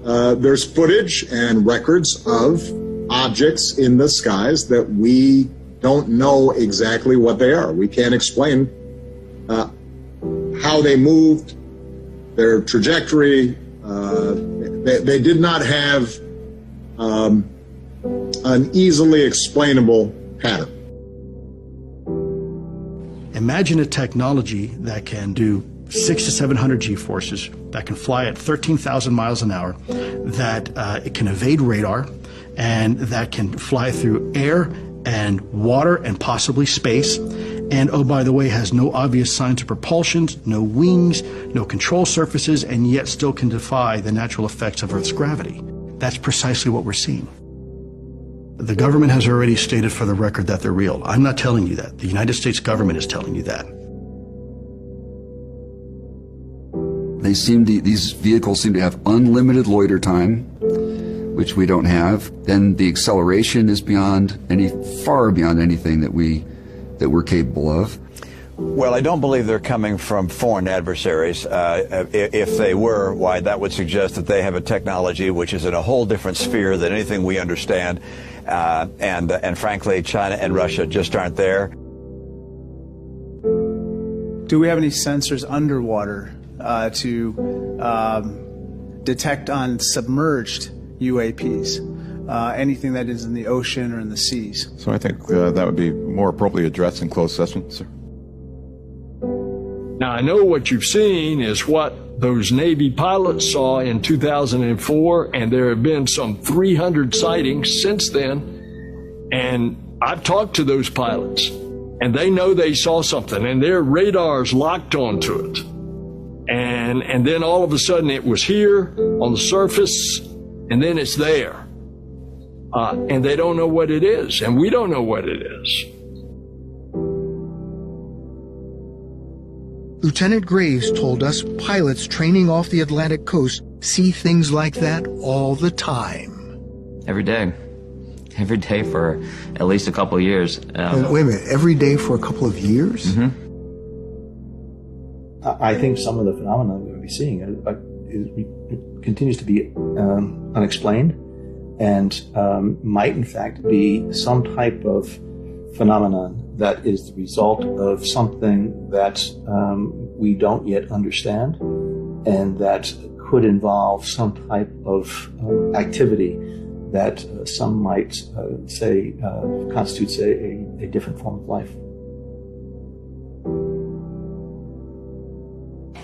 there's footage and records of objects in the skies that we don't know exactly what they are. We can't explain how they moved, their trajectory. They did not have an easily explainable pattern. Imagine a technology that can do 600 to 700 G-forces, that can fly at 13,000 miles an hour, that it can evade radar, and that can fly through air and water and possibly space, and oh, by the way, has no obvious signs of propulsion, no wings, no control surfaces, and yet still can defy the natural effects of Earth's gravity. That's precisely what we're seeing. The government has already stated for the record that they're real. I'm not telling you that. The United States government is telling you that. These vehicles seem to have unlimited loiter time, which we don't have. Then the acceleration is far beyond anything that we're capable of. Well, I don't believe they're coming from foreign adversaries. If they were, why, that would suggest that they have a technology which is in a whole different sphere than anything we understand. And frankly, China and Russia just aren't there. Do we have any sensors underwater to detect on submerged UAPs? Anything that is in the ocean or in the seas? So I think that would be more appropriately addressed in closed session, sir. Now, I know what you've seen is what those Navy pilots saw in 2004, and there have been some 300 sightings since then. And I've talked to those pilots, and they know they saw something, and their radars locked onto it. And then all of a sudden it was here on the surface, and then it's there. And they don't know what it is, and we don't know what it is. Lieutenant Graves told us pilots training off the Atlantic coast see things like that all the time. Every day. Every day for at least a couple of years. Wait a minute, every day for a couple of years? Mm-hmm. I think some of the phenomena we'll be seeing continues to be unexplained and might in fact be some type of phenomenon that is the result of something that we don't yet understand and that could involve some type of activity that some might say constitutes a different form of life.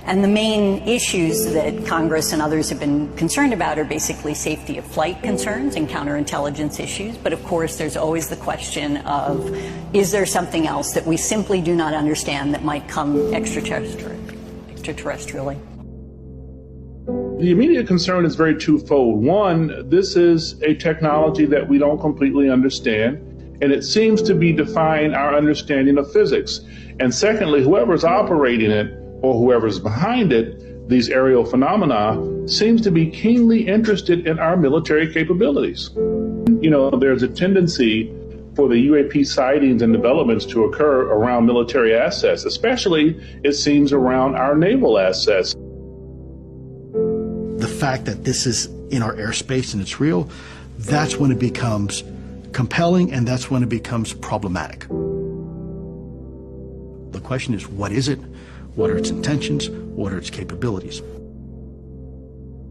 And the main issues that Congress and others have been concerned about are basically safety of flight concerns and counterintelligence issues. But of course, there's always the question of, is there something else that we simply do not understand that might come extraterrestrially? The immediate concern is very twofold. One, this is a technology that we don't completely understand, and it seems to be defying our understanding of physics. And secondly, whoever's operating it or whoever's behind it, these aerial phenomena, seems to be keenly interested in our military capabilities. You know, there's a tendency for the UAP sightings and developments to occur around military assets, especially, it seems, around our naval assets. The fact that this is in our airspace and it's real, that's when it becomes compelling and that's when it becomes problematic. The question is, what is it? What are its intentions? What are its capabilities?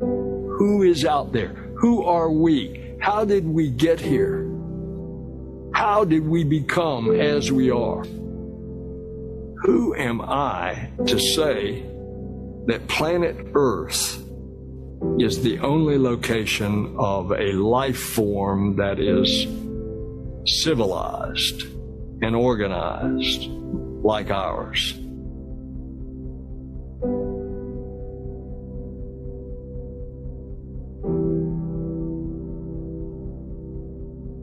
Who is out there? Who are we? How did we get here? How did we become as we are? Who am I to say that planet Earth is the only location of a life form that is civilized and organized like ours?